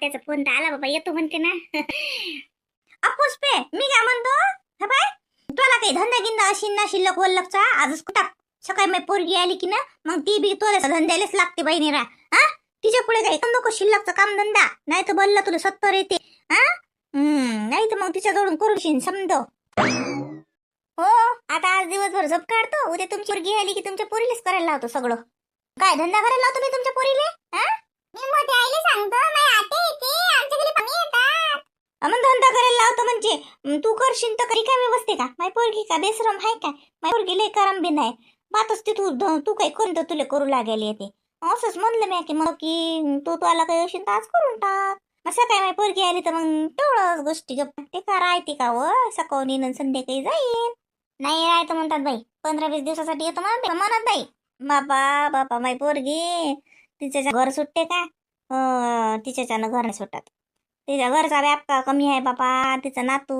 त्याचा फोन तर आला बाबा, येतो म्हणते ना. पुष्पे, मी काय म्हणतो, हे बाय तुला काही धंदा गिंदा अशी ना शिल्लक वल्लकचा आजच कुठं सकाळी मी पोरगी आली की ना मग ती बी तुला धंद्यालाच लागते बहिणीरा. हा तिच्या पुढे काही नको शिल्लकचा काम धंदा, नाही तर बोलला तुला 70 येते. हा नाही तर मग तिच्याकडून करून समज. हो आता आज दिवसभर झोप काढतो, उद्या तुमची पोरगी आली की तुमच्या पोरीलाच करायला लावतो सगळं. काय धंदा करायला लावतो मी तुमच्या पोरीले? मी मोठ्या आईला सांगतो, माझी आते येते, आमच्या घरी पाणी येतात. मग धंदा करायला लावतो म्हणजे तू करशील तर काही काय व्यवस्थे का? माझी पोरगी का बेसरम आहे काय? माझी पोरगी लय करम बी नाही. बातच ती तू काही करून तर तुला करू लागेल येते. असंच म्हणलं मी की मग की तू आला काही असेल तर आज करून टाक. असं काय माझी पोरगी आली तर मग तेवढंच गोष्टी गप्पा ते का राहते का व सकाळी येईन संध्याकाळी जाईन. नाही राहतं म्हणतात बाई, 15-20 दिवसासाठी येतो म्हणत बाई. बापा बापा माझी पोरगी तिच्या घर सुटते का? तिच्याच्यानं घर नाही सुटत. तिच्या घरचा व्याप का कमी आहे बापा. तिचं नातू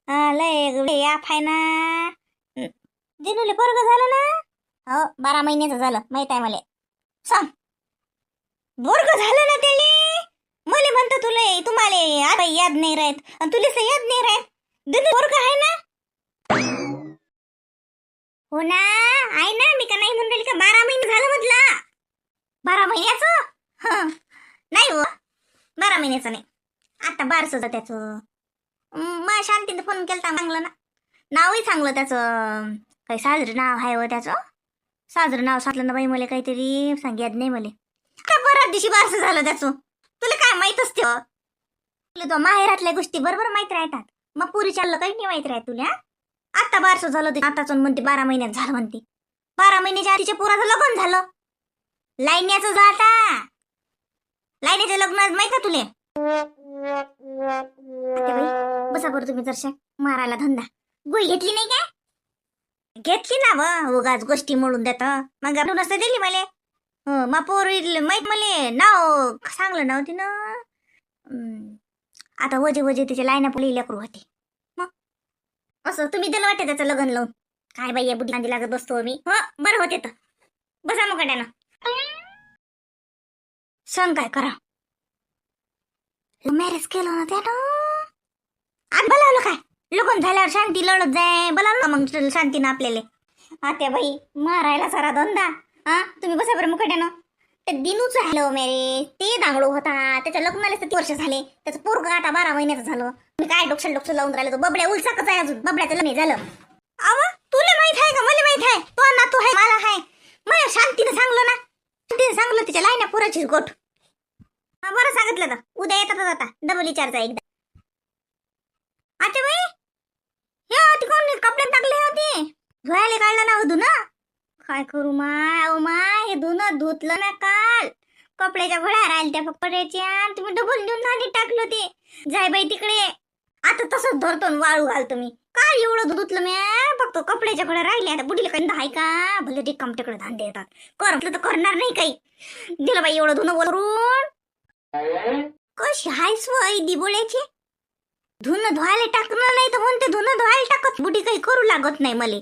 लय याप आहे ना. जिनूले पोरग झालं ना. हो 12 महिन्याचं झालं, माहित आहे मला. सांग पोरग झालं ना त्याले. मला म्हणतो तुला तुम्हाला आता याद नाही राहत आणि तुला याद नाही राहत. दिदी पोरग आहे ना. हो ना आहे ना, मी का नाही म्हणली का 12 महिने झालं म्हटलं. 12 महिन्याचं नाही हो, 12 महिन्याचं नाही, आता 12 होतं त्याचं. मग शांतीने फोन केला चांगलं ना, नावही चांगलं त्याचं. काही साजरं नाव आहे हो त्याचं. साजरं नाव सांगलं ना बाई मला, काहीतरी सांगत नाही मला. काय बराच दिवशी 12 झालं त्याचं. तुला काय माहित असते? तुला तो माहेरातल्या गोष्टी बरोबर माहित राहतात, मग पुरी चाललं काही नाही माहित राहत तुला. आता 12 झालं ते आताच म्हणते 12 महिन्यात झालं म्हणते. 12 महिन्याच्या आधीच्या पोराचं लग्न झालं. लाईन्याचं जाता लाईन्याचं लग्न माहित का तुले? बसा बरं तुम्ही जरशा मारायला धंदा. गोळी घेतली नाही काय? घेतली ना व उगाच गोष्टी म्हणून देत. मग आपण नसतं दिली मला. मा पोरी माहित मला नाव सांगलं नाव तिनं. आता वजे वजे तिच्या लाईना पुढे लेकरू होते. मग असं तुम्ही दिलं वाटते त्याचं लग्न लावून. काय बाई या बुद्धी गांधी लागत बसतो मी. बरं होते तर बसा मग कड्यानं. सांग काय करा. मॅरेज केलं ना त्यानं. आज बोलावलं काय? लग्न झाल्यावर शांती लढत जाय बोलावलं मग शांतीनं आपल्याला. आता बाई मारायला सारा धंदा. तुम्ही बसा बरं मुकड्यानं. ते दिनूच झालं मॅरेज, ते दांगडो होता, त्याच्या लग्नाला 3 वर्ष झाले, त्याचं पोरग आता 12 महिन्याचं झालं. मी काय डोक्ष लावून राहिलं, तो बबड्या उलसाकच आहे अजून. बबड्याचं लग्न झालं. तुला माहित आहे का? मला माहित आहे. तो नातू आहे मला आहे. मग शांतीनं सांगलं ना, शांतीनं सांगलं तिच्या लाईना पुराचीच गोठ. बरं सांगितलं तर उद्या येतात आता डबल विचारचा एकदा. अच्छा बाई हे होती कोण कपडे टाकले होते धुवायला काढलं ना धुन. काय करू माय हे धुन धुतलं ना काल. कपड्याच्या घड्या राहिल्या त्या कपड्याच्या, तुम्ही डबल देऊन आधी टाकलं ते. जाय बाई तिकडे. आता तसंच धरतो वाळू घालतो मी. काय एवढं धुतलं मी फक्त कपड्याच्या घड्या राहिल्या. आता बुडीला काही आहे का? भले रिकाम तिकडे धांदे येतात. कर म्हटलं तर करणार नाही काही. दिलं बाई एवढं धुन वरून. कशी हायस वय दिबोळ्याची. धुन धुवायला टाकणं नाही तर म्हणते धुन धुवायला टाकत. बुडी काही करू लागत नाही मले.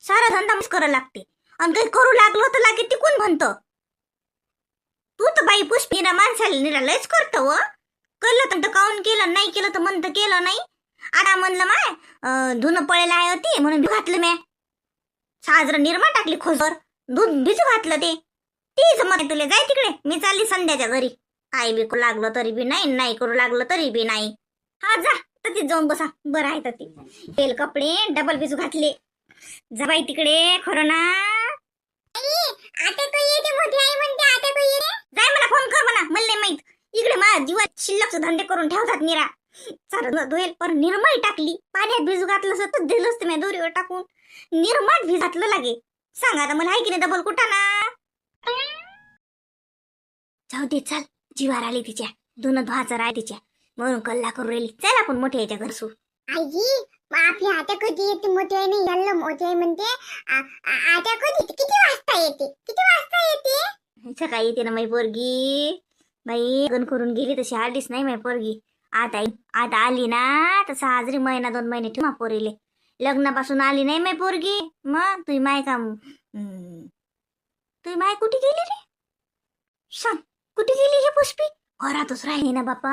सारा धंदा मस्त करायला लागते आणि काही करू लागलो तर लागे टिकून म्हणतो. तू तर बाई पुष्पीरा माणसाला निरालयच करतो व. केलं तर काऊन केलं, नाही केलं तर म्हणतं केलं नाही. आता म्हणलं माय धुन पळेला आहे होती म्हणून घातलं म्या. साजरं निर्मा टाकली खोसवर दूध भिजू घातलं ते. तीच मग तुला जाय तिकडे, मी चालली संध्याच्या घरी. आई बी करू लागलं तरी बी नाही, नाही करू लागलं तरी बी नाही. जा तर ती जाऊन बसा. बरं आहे तर ती तेल कपडे डबल भिजू घातले. जा बाई तिकडे खरं ना. जाय मला फोन कर म्हणा, मला माहित. इकडे माझ्या जीवात शिल्लकचे धंदे करून ठेवतात निरा. चालत धुईल पर निर्मळ टाकली. पाण्यात भिजू घातलं सतत दिलं असतं मी दोरीवर टाकून. निर्मळ भिजतलं लागे. सांगा आता मला आहे की नाही डबल कुठा ना. जाऊ दे चल, जीवार आली तिच्या. धुन धुवाचं राय तिच्या म्हणून कल्ला करू राहिली. चल आपण मोठ्या याच्या घरसू. आई आपली आता कधी येते? मोठी आहे नाही झालं, मोठी आहे म्हणते. आता कधी किती वाजता येते? किती वाजता येते? सकाळी येते ना माई पोरगी. बाई लग्न करून गेली तशी आलीच नाही माई पोरगी. आता आली ना तर साजरी 1-2 महिने ठेवा पोरीले. लग्नापासून आली नाही माई पोरगी. मग तुझी माय का तुझी माय कुठे गेली रे? सांग कुठे गेली ही पुष्पी? घरातच राहिले ना बापा,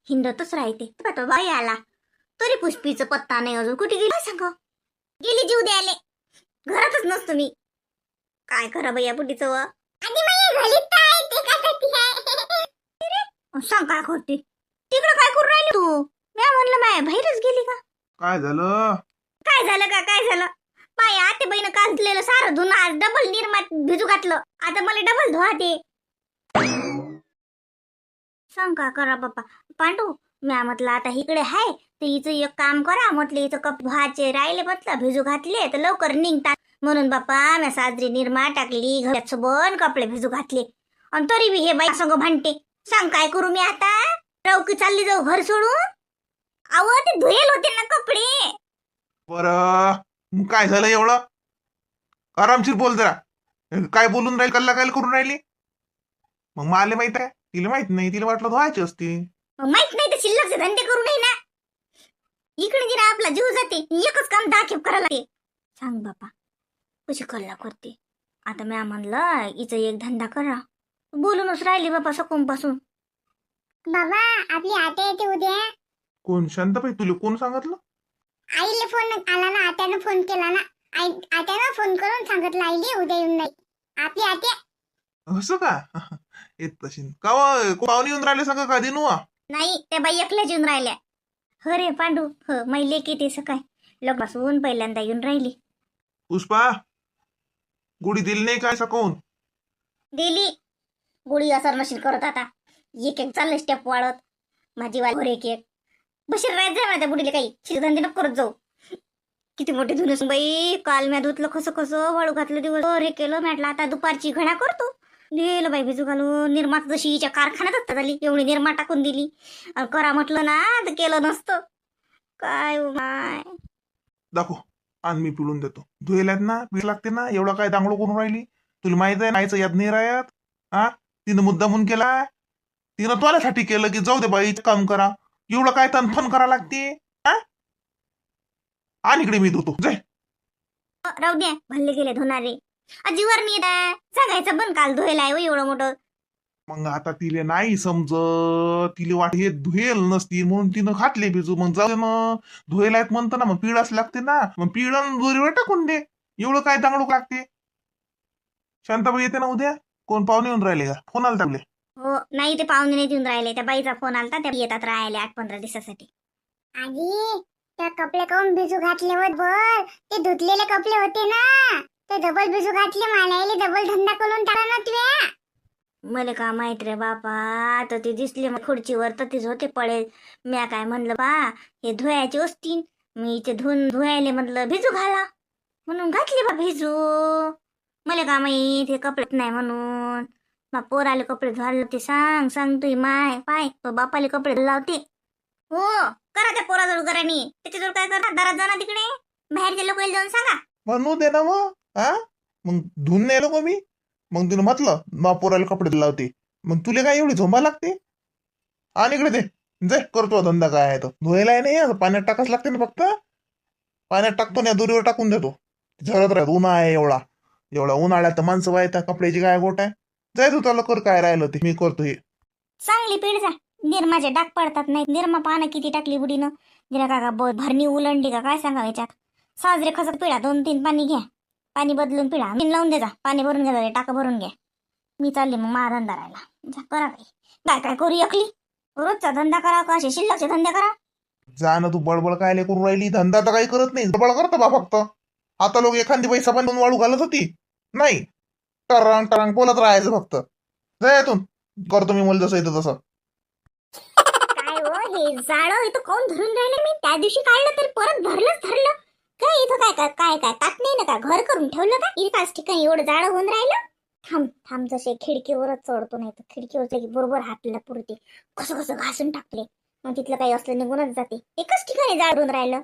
हिंडतच राहते. आता बाई आला तरी पुष्पीचं पत्ता नाही अजून. कुठे गेली सांग? गेली जीव द्यायले. घरातच नसतो मी. काय करा बाई या बुढीचं व. आधी माझ्या घरीच तर आहे, ते कशासाठी आहे? सांग काय करते तिकडं, काय करून राहिली तू? मी म्हणलं माय बाहेरच गेली का? काय झालं? काय झालं का? काय झालं? बाई आते बाईनं काढलेलं सारं धुणं आज डबल निर्मात भिजू घातलं. आता मला डबल धुवा ते. सांग का करा बाप्पा. पांडू म्या म्हटलं आता इकडे हाय तर हिचं एक काम करा म्हटलं, हिचं कप धुवाचे राहिले म्हटलं, भिजू घातले तर लवकर निघतात म्हणून बाप्पा म्या साजरी निर्मा टाकली, घरात सोबन कपडे भिजू घातले. आणि तरी बी हे बाई संग भांडते. सांग काय करू मी आता? रवकी चालली जाऊ घर सोडून? अव ते धुयेल होते ना कपडे. बरं मग काय झालं एवढं? आरामशीर बोल जरा. काय बोलून राहील, कल्ला काय करून राहिली? मग मला माहित आहे, तिला माहित नाही. तिला वाटलं धुवायची असती. मग माहित नाही तर शिल्लकचे धंदे करू नये ना. इकडे जिरा आपला जीव जाते, एकच काम दाखीव करायला लागते. सांग बापा कशी कल्ला करते. आता म्या म्हणलं हिचं एक धंदा करा. बोलूनच राहिली बापा सकाळपासून. बाबा आपली आत्या येते उद्या. कोण? शांताबाई? तुला कोण सांगितलं? आईला फोन आला ना, आत्यानं फोन केला ना. आत्यानं फोन करून सांगितलं आईले उद्या येऊन नाही. आपली आत्या. असं का? येत तशी का पाहुणे येऊन राहिले सांगा का दिनू? नाही त्या बाई एकल्याच येऊन राहिल्या. हो रे पांडू, हो मैले किती सकाळ लग्नासून पहिल्यांदा येऊन राहिली. पुष्पा गुढी दिली नाही काय सकाळून? दिली गोळी असर नशील करत. आता एक एक चाललं स्टेप वाढत माझी वाल एक एक बशीर राहायचं माझ्या बुडीला काही शिरधंदे नको करत जाऊ. किती मोठी धुनस बाई. काल म्या धुतलं कसं कसं वाळू घातलं दिवस हे केलं. म्हटलं आता दुपारची घडा करतो. दिलं बाई भिजू घालून. निर्मात जशी हिच्या कारखान्यात झाली एवढी निर्मा टाकून दिली. करा म्हटलं ना तर केलं नसतं काय. माय दाखव आण, मी पिळून देतो. धुयलात ना, पीळ लागते ना. एवढा काय दांगडो करून राहिली? तुला माहित आहे नाहीचं याद नाही राहत. हा तिनं मुद्दा म्हणून केला. तिनं तुझ्यासाठी केलं की जाऊ दे बाई काम करा. एवढं काय तनफन करा लागते? आणि इकडे मी धुतो जाय. राहू द्या भल्ले गेले धुणारे. अजीवर नाही सांगायचं बंद काल धुयला एवढं मोठं. मग आता तिले नाही समजत. तिले वाट हे धुयेल नसती म्हणून तिनं घातले भिजू. मग जाऊ दे ना, धुयला येत म्हणतं ना, मग पिळाच लागते ना. मग पिळण दोरीवर टाकून दे. एवढं काय दांगडूक लागते? शांताबाई येते ना उद्या? कोण पाहुणे येऊन राहिले का? फोन आला टाकले? हो नाही ते पाहुणे नाही देऊन राहिले. त्या बाईचा फोन आलता, त्या येतात राहिले 8-15 दिवसासाठी. आजी त्या कपडे काऊन भिजू घातले होत बोल? ते धुतलेले कपडे होते ना, ते डबल भिजू घातले. मला डबल धंदा करून टाका ना तुया. मला का माहित रे बापा. आता ते दिसले मग खुर्चीवर तर तेच होते पडेल. म्या काय म्हणलं बा हे धुवायचे असतील. मी इथे धुवायले म्हणलं भिजू घाला म्हणून घातले बा भिजू. मला का माहित हे कपडेच नाही म्हणून. मग पोराले कपडे धुवायला ते सांग तू माय पाय तो बापाले कपडे लावते. हो करा त्या पोराजवळ घरानी. त्याच्याजवळ काय करा दारात जाणार तिकडे. बाहेरच्या लोकांना जाऊन सांगा. म्हणू दे ना मग. मग धुवून नाही लोक मी. मग तिनं म्हटलं मा पोराला कपडे लावते. मग तुला काय एवढी झोंबा लागते? आणि इकडे दे जाय, करतो धंदा काय आहे तो. धुवायला नाही, पाण्यात टाकाच लागते ना फक्त. पाण्यात टाकतो ना, दोरीवर टाकून देतो. झरत राहत. उन्हा आहे एवढा उन्हाळ्यात तर माणसं वायता. कपड्याची काय गोट आहे. जाय तू त्याला कर काय राहिलं ते, मी करतो हे. चांगली पीड जा. निर्माचे डाग पडतात नाही. निर्मा पानं किती टाकली बुडीनं. जिरा काका भरणी उलंडी का काय सांगा याच्यात. साजरे खसत पिळा 2-3 पाणी घ्या. पाणी बदलून पिळा. मी लावून दे जा. पाणी भरून घ्या, टाका भरून घ्या. मी चालली मग मा धंदा राहिला. जा करा काय काय करू एकली. रोजचा धंदा करा का असे शिल्लकचे धंदे करा. जा ना तू बडबड काय करून राहिली. धंदा तर काही करत नाही, बडबड करतो बा फक्त. आता लोक एखादी पैसा पण दोन वाळू घालत होती नाही. टरांग टरांग बोलत राहायचं फक्त. जाय यातून. करतो मी मला जसं येतं तसं. काय हो हे जाळं इथं कोण धरून राहिले? मी त्या दिवशी काढलं तर परत धरलं. काय इथं काय कात नाही ना का? घर करून ठेवलं का? एकाच ठिकाणी एवढं जाळं होऊन राहिलं. थांब जसे खिडकीवरच चढतो नाही तर खिडकीवर की बरोबर हातला पुरते. कसं घासून टाकले. मग तिथलं काही असलं निघूनच जाते. एकच ठिकाणी जाळून राहिलं.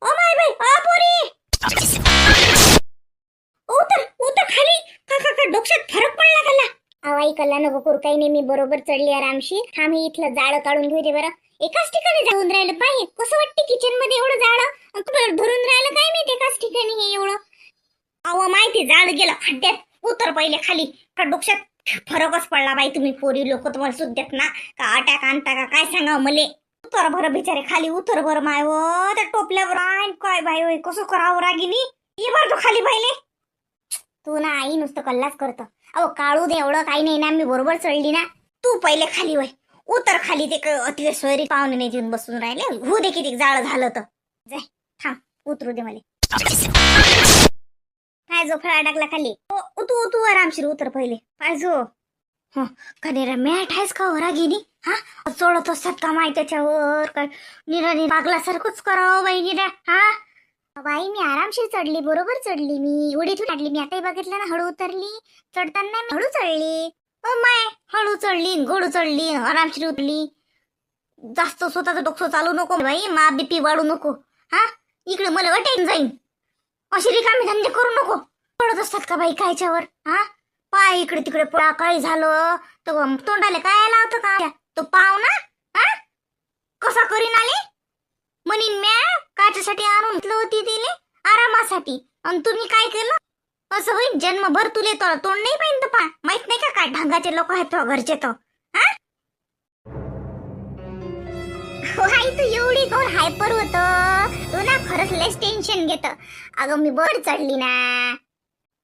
ओ माय बाई आ पोरी उतर खाली. का डोक्यात फरक पडला कला? आवाई कल्ला नको करू. काही नाही, मी बरोबर चढली आरामशी. मी इथलं जाळं काढून घेऊ दे बरं. एकाच ठिकाणी जाऊन राहिलं पाहिजे. कसं वाटते किचन मध्ये एवढं जाळं धरून राहिलं काय माहिती. एकाच ठिकाणी हे एवढं. अहो माहिती जाळ गेलं खड्ड्यात. उतर पहिले खाली. का डोक्यात फरकच पडला बाई. तुम्ही पोरी लोक तुम्हाला सुद्धा देत ना का अटॅक आणता का काय सांगावं मले. उतर भर बिचारे खाली उतर भर माय व त्या टोपल्यावर आहे काय बाई होय कसं करावं रागिनी. ये भर तो खाली बाईले. तू ना आई नुसतं कल्लाच करतो. अहो काळू दे एवढं काही नाही ना मी बरोबर चढली ना. तू पहिले खाली वय उतर खाली. ते अति सोयरी पाहुणे नाही येऊन बसून राहिले. हो दे किती जाळ झालं तर. जाय थांब उतरू दे मला. काय जो फळा टाकला खाली. तू आरामशीर उतर पहिले. काय जो कनेरा मॅट आहेस का हो रागिनी. हा चढत असतात का माय त्याच्यावर काय निरानी लागल्यासारखंच करावं बाई निरा. हा बाई मी आरामशीर चढली, बरोबर चढली मी. उडी चढली मी. आताही बघितलं ना हळू उतरली. चढताना मी हळू चढली. ओ माय हळू चढली घोडू चढली आरामशीर उतरली. जास्त स्वतःचं डोकं चालू नको बाई. मा बीपी वाढू नको. हा इकडे मला वाटेन जाईन. अशी रिकामी धंदे करू नको. पडत असतात का बाई कायच्यावर. हा पाय इकडे तिकडे पडा काय झालं तर तोंडाले काय लावतं का तो पाव ना. हा कसा करीन आले म्हणीन म्या काच्यासाठी आणून घेतलं होती तिने आरामासाठी. आणि तुम्ही काय केलं असं होईल जन्मभर तुले तर तोंड नाही पाहिजे पा. माहित नाही का काय ढंगाचे लोक आहेत तो घरचे तो. हा आई तू एवढी कोण हायपर होत. तू ना खरंच लेस टेन्शन घेत. अगं मी बर चढली ना.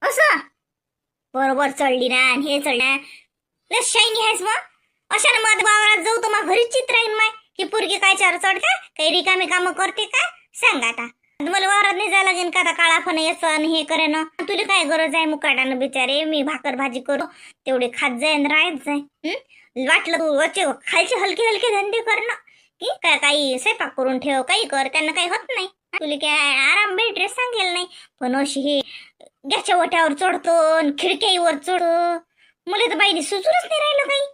असं बरोबर चढली ना आणि हे चढल्या लस शाईनी आहेस मग. अशा ना मग वावरात जाऊ तर मग घरीच चित्र राहीन माय. ही पोरगी काय चार चढते काही रिकामी कामं करते का सांग आता. मला वावरात नाही जायला लागेल का आता काळा पण याचं आणि हे करे ना. तुला काय गरज आहे मुकाटानं बिचारे. मी भाकर भाजी करू तेवढे खात जाईन राहत जाय. वाटलं तू वरचे खालचे हलके हलके धंदे कर ना की काय काही स्वयंपाक करून ठेव काही कर त्यांना काही होत नाही. तुला काय आराम भेटे सांगेल नाही. पण अशी हे गॅसच्या ओट्यावर चढतो खिडक्यावर चढ मला तर बाई सुचूनच नाही राहिलं काही.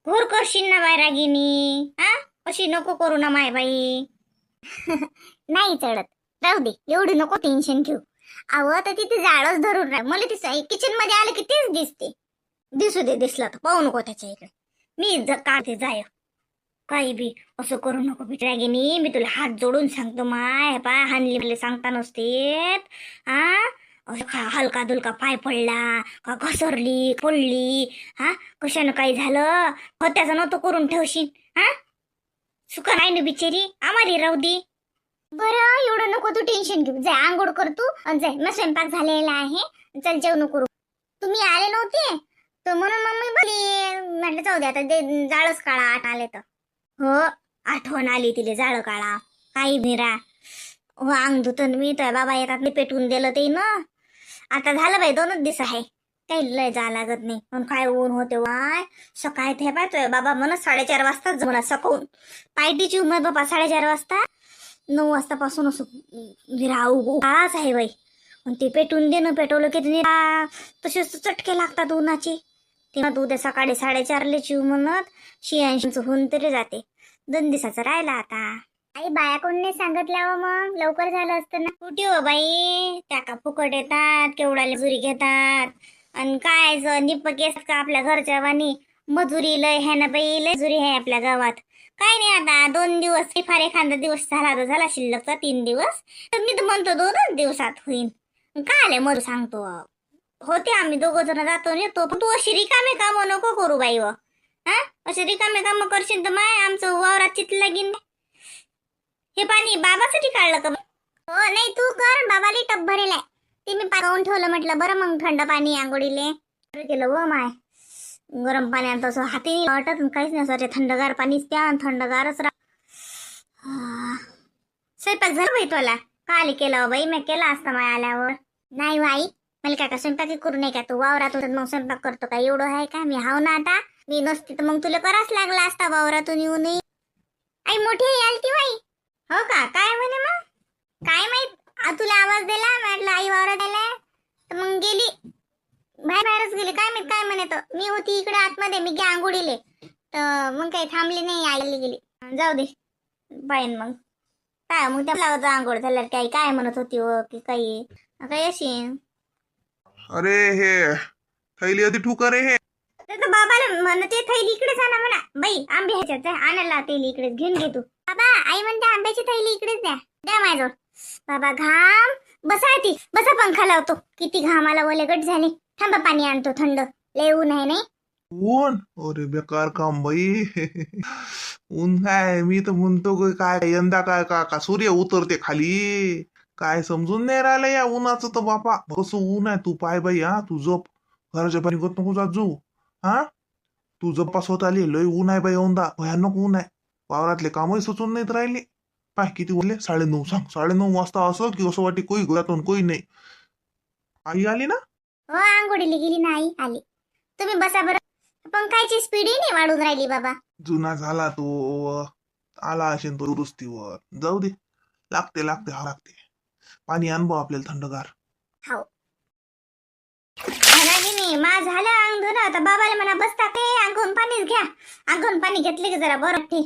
घोर करशील ना बाय रागिनी. हा अशी नको करू ना माय बाई. नाही चढत राहू दे. एवढी नको टेन्शन घेऊ. अव तर तिथे जाळच धरून राह. मला ती किचन मध्ये आलं की तेच दिसते. दिसू दे दिसला तर पाहू नको त्याच्या इकडे. मी काढते जाय काही बी असं करू नको बिचारागिनी. मी तुला हात जोडून सांगतो माय पाय हानली सांगता नसते. असं हलका दुलका पाय पडला का घसरली पडली हा कशानं काही झालं त्याचं नव्हतं करून ठेवशील. हा सुका नाही ना बिचारी आम्हाला राहू दे. बरं एवढं नको तू टेन्शन घेऊ. जाय आंघोळ कर तू आणि जाय. मग स्वयंपाक झालेला आहे. चल जेवण करू. तुम्ही आले नव्हते तर म्हणून मम्मी बोलली म्हटलं जाऊ दे आता जाळच काळा आठ आले तर. हो आठवण आली तिले जाळ काळा काही भिरा. हो अंग धुतन मी तर बाबा येतात पेटवून दिलं ते ना. आता झालं बाई 2च दिवस आहे काही लय जा लागत नाही. पण काय ऊन होते वाय सकाळी ते पाहतोय बाबा म्हणत 4:30 वाजताच म्हणा सकाळून पायटीची उमर बाबा 4:30 वाजता 9 वाजतापासून असं विराऊ काळाच आहे बाई. आणि ते पेटून देणं पेटवलं की तसेच चटके लागतात उन्हाचे. तेव्हा तू उद्या सकाळी 4:30 चिव म्हणत 86 होऊन तरी जाते. 2 दिवसाचं राहिला आता. आई बाया कोण नाही सांगितलं मग लवकर झालं असतं ना. कुठे हो बाई त्या का फुकट येतात केवढा मजुरी घेतात. आणि काय निप्प केस का आपल्या घरच्या वाणी मजुरी लय है ना बाई. लय मजुरी आहे आपल्या गावात. काय नाही आता 2 दिवस फार एखादा दिवस झाला तर झाला शिल्लकचा 3 दिवस तर मी तर म्हणतो 2च दिवसात होईल. काय आले मरू सांगतो होते आम्ही 2 जण जातो येतो. पण तू अशी रिकामे काम नको करू बाई व. हा अशी रिकामे काम करशील तर माय आमचं वावरात चित लागीन. हे पाणी बाबासाठी काढलं का. हो नाही तू कर. बाबाली टप भरेल आहे ते मी पाकावून ठेवलं. म्हटलं बरं मग थंड पाणी आंघोळीले केलं व माय. गरम पाण्यात तसं हाती वाटत काहीच नाही असं थंडगार पाणीच त्या थंडगारच स्वयंपाक झाला बाई तुला काल केला बाई. मी केला असता माय आल्यावर. नाही बाई मला काय स्वयंपाक करू नये का. तू वावरातून मग स्वयंपाक करतो का एवढं आहे का. मी हाव ना आता. मी नसती तर मग तुला कराच लागला असता वावरातून येऊन. आई मोठी आली ती बाई. हो का काय म्हणे मग. काय माहित तुला आवाज दिला म्हटलं आई वावरात आलाय तर मग गेली बाहेरच गेली. काय माहित काय म्हणे तर मी होती इकडे आतमध्ये मी गे आंघोळीले तर मग काही थांबली नाही आली गेली. जाऊ दे पाहिन मग काय मग त्या आंघोळ झाल्यावर काही काय म्हणत होती व की काही काही अशी. अरे हे थैली होती ठुकर हे. तर बाबाला म्हणते थैली इकडेच आणा म्हणा बाई. आंबे ह्याच्यात आणायला थैली इकडेच घेऊन घे तू. बाबा आई म्हणते आंब्याची थैली इकडेच द्या. द्या माझ्याजवळ. बाबा घाम बसा ती बसा पंखा लावतो. किती घामाला ओले गट झाले. थांबा पाणी आणतो थंड. लय ऊन आहे नाही. ऊन? अरे बेकार काम बाई. ऊन काय, मी तर म्हणतो की काय यंदा काय का का सूर्य उतरते खाली. काय समजून नाही राहिलं या उन्हाचं तर बापा. कसं ऊन आहे, तू पाय बाई. हा तू झोप, घराच्या पाणी गत नको जात जाऊ. हा तू जपास होत आली. लय ऊन आहे बाई यंदा, भयानक ऊन आहे. वावरातले कामही सुचून नाहीत राहिले. पाय किती बोलले, 9:30. सांग 9:30 वाजता असं की असं वाटे कोई घरातून कोई नाही. आई आली ना? हो आंघोळीला गेली नाही आली. तुम्ही बसा बरं. पंखाची स्पीड नाही वाढून राहिली बाबा. जुना झाला तो, आला असेल तो दुरुस्तीवर. जाऊ दे, लागते लागते हा लागते. पाणी आण भाऊ आपल्याला थंडगार. हो नाही मा झालं अंग धुणं. आता बाबाला म्हणा बसता काय अंगून पाणीच घ्या. अंगून पाणी घेतले की जरा बरं वाटते.